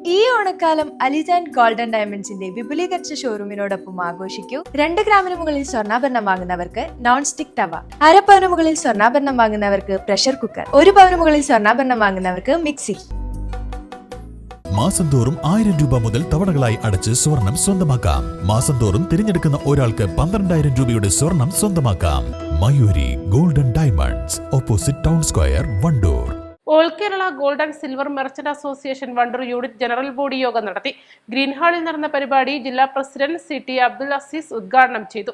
ഈ ഓണക്കാലം അലിജാൻ ഗോൾഡൻ ഡയമണ്ട്സിന്റെ വിപുലീകരിച്ച ഷോറൂമിനോടൊപ്പം ആഘോഷിക്കൂ. 2 ഗ്രാമിന് മുകളിൽ സ്വർണ്ണാഭരണം വാങ്ങുന്നവർക്ക് നോൺ സ്റ്റിക് തവ, 1/2 പവന് മുകളിൽ സ്വർണ്ണാഭരണം വാങ്ങുന്നവർക്ക് പ്രഷർ കുക്കർ, 1 പവന് മുകളിൽ സ്വർണ്ണാഭരണം വാങ്ങുന്നവർക്ക് മിക്സി. മാസം തോറും 1000 രൂപ മുതൽ തവണകളായി അടച്ച് സ്വർണം സ്വന്തമാക്കാം. മാസം തോറും തിരഞ്ഞെടുക്കുന്ന ഒരാൾക്ക് 12,000 രൂപയുടെ സ്വർണം സ്വന്തമാക്കാം. Mayuri golden diamonds, opposite town square, Wandoor. All Kerala gold and silver merchant association Wandoor unit general body യോഗം നടത്തി. ഗ്രീൻ ഹാളിൽ നടന്ന പരിപാടി ജില്ലാ പ്രസിഡന്റ് CT അബ്ദുൽ അസീസ് ഉദ്ഘാടനം ചെയ്തു.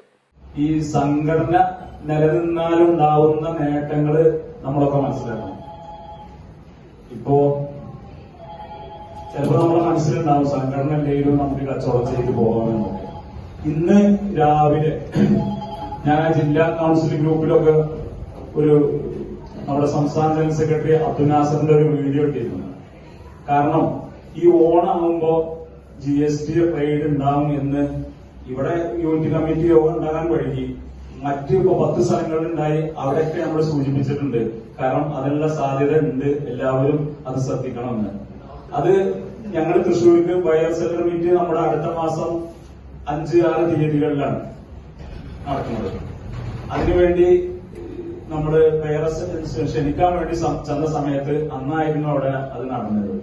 ഈ സംഘടന നിലനിന്നാലുണ്ടാവുന്ന നേട്ടങ്ങള് നമ്മളൊക്കെ മനസ്സിലാക്കണം. ഇപ്പോ ചിലപ്പോൾ നമ്മുടെ മനസ്സിലുണ്ടാവും സംഘടന എന്തെങ്കിലും നമുക്ക് കച്ചവടം ചെയ്ത് പോകാമെന്നൊക്കെ. ഇന്ന് രാവിലെ ഞാൻ ജില്ലാ കൌൺസിൽ ഗ്രൂപ്പിലൊക്കെ നമ്മുടെ സംസ്ഥാന ജനറൽ സെക്രട്ടറി അബ്ദുൽ നാസറിന്റെ ഒരു വീഡിയോ ഇട്ടിരുന്നു. കാരണം ഈ ഓണാകുമ്പോ GST റെയ്ഡ് ഉണ്ടാവും എന്ന് ഇവിടെ യൂണിറ്റ് കമ്മിറ്റി യോഗം ഉണ്ടാകാൻ വഴി മറ്റ് 10 സ്ഥലങ്ങളിലുണ്ടായി. അവിടെയൊക്കെ നമ്മൾ സൂചിപ്പിച്ചിട്ടുണ്ട്. കാരണം അതിനുള്ള സാധ്യത ഉണ്ട്, എല്ലാവരും അത് ശ്രദ്ധിക്കണമെന്ന്. അത് ഞങ്ങൾ തൃശ്ശൂർക്ക് ബയർ സെല്ലർ മീറ്റ് നമ്മുടെ അടുത്ത മാസം 5-6 തീയതികളിലാണ് നടക്കുന്നത്. അതിനുവേണ്ടി നമ്മള് ക്ഷണിക്കാൻ വേണ്ടി ചെന്ന സമയത്ത് അന്നായിരുന്നു അവിടെ അത് നടന്നത്.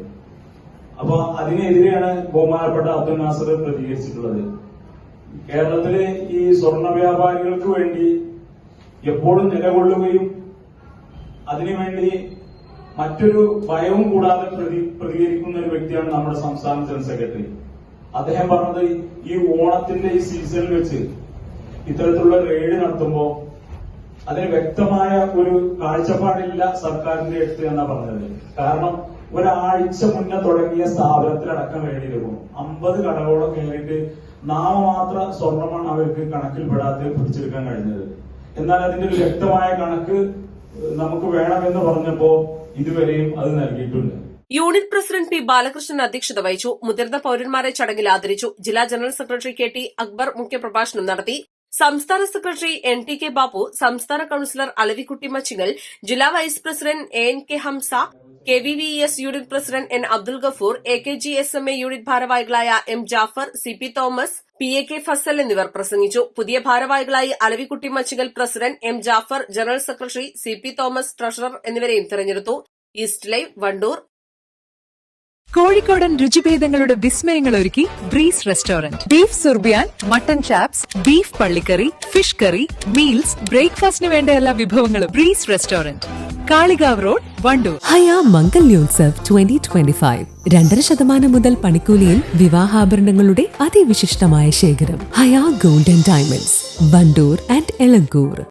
അപ്പൊ അതിനെതിരെയാണ് ബഹുമാനപ്പെട്ട അബ്ദുൽ നാസർ പ്രതികരിച്ചിട്ടുള്ളത്. കേരളത്തിലെ ഈ സ്വർണ്ണ വ്യാപാരികൾക്ക് വേണ്ടി എപ്പോഴും നിലകൊള്ളുകയും അതിനുവേണ്ടി മറ്റൊരു ഭയവും കൂടാതെ പ്രതികരിക്കുന്ന ഒരു വ്യക്തിയാണ് നമ്മുടെ സംസ്ഥാന ജനറൽ സെക്രട്ടറി. അദ്ദേഹം പറഞ്ഞത് ഈ ഓണത്തിന്റെ ഈ സീസണിൽ വെച്ച് ഇത്തരത്തിലുള്ള റെയ്ഡ് നടത്തുമ്പോ അതിന് വ്യക്തമായ ഒരു കാഴ്ചപ്പാടില്ല സർക്കാരിന്റെ അടുത്ത് എന്നാ പറഞ്ഞത്. കാരണം ഒരാഴ്ച മുന്നേ തുടങ്ങിയ സ്ഥാപനത്തിലടക്കം വേണ്ടിയിരിക്കും 50 കടകളോളം കയറിയിട്ട് നാമമാത്ര സ്വർണ്ണമാണ് അവർക്ക് കണക്കിൽപ്പെടാതെ പിടിച്ചെടുക്കാൻ കഴിഞ്ഞത്. എന്നാൽ അതിന്റെ ഒരു വ്യക്തമായ കണക്ക് നമുക്ക് വേണമെന്ന് പറഞ്ഞപ്പോ ഇതുവരെയും അത് നൽകിയിട്ടുണ്ട്. യൂണിറ്റ് പ്രസിഡന്റ് P ബാലകൃഷ്ണൻ അധ്യക്ഷത വഹിച്ചു. മുതിർന്ന പൌരന്മാരെ ചടങ്ങിൽ ആദരിച്ചു. ജില്ലാ ജനറൽ സെക്രട്ടറി KT അക്ബർ മുഖ്യപ്രഭാഷണം നടത്തി. സംസ്ഥാന സെക്രട്ടറി NTK ബാബു, സംസ്ഥാന കൌൺസിലർ അലവിക്കുട്ടി മച്ചിങ്ങൽ, ജില്ലാ vice president ANK Hamsa, KVVES unit president N Abdul Gafoor, AKGSMA unit ഭാരവാഹികളായ M Jafar, CP Thomas, PAK Fazal എന്നിവർ പ്രസംഗിച്ചു. പുതിയ ഭാരവാഹികളായി Alavikutty Machingal president, M Jafar general secretary, CP Thomas treasurer എന്നിവരെയും തെരഞ്ഞെടുത്തു. East live, Wandoor. കോഴിക്കോടൻ രുചിഭേദങ്ങളുടെ വിസ്മയങ്ങൾ ഒരുക്കി breeze restaurant. Beef surbiyan, mutton chops, beef പള്ളിക്കറി, ഫിഷ് കറി, മീൽസ്, ബ്രേക്ക്ഫാസ്റ്റിന് വേണ്ട എല്ലാ വിഭവങ്ങളും. Breeze restaurant, Kalikavu road, Wandoor. Haya Mangalyotsav 2025. 2.5% മുതൽ പണിക്കൂലിയിൽ വിവാഹാഭരണങ്ങളുടെ അതിവിശിഷ്ടമായ ശേഖരം. Haya golden diamonds, Wandoor and Elankur.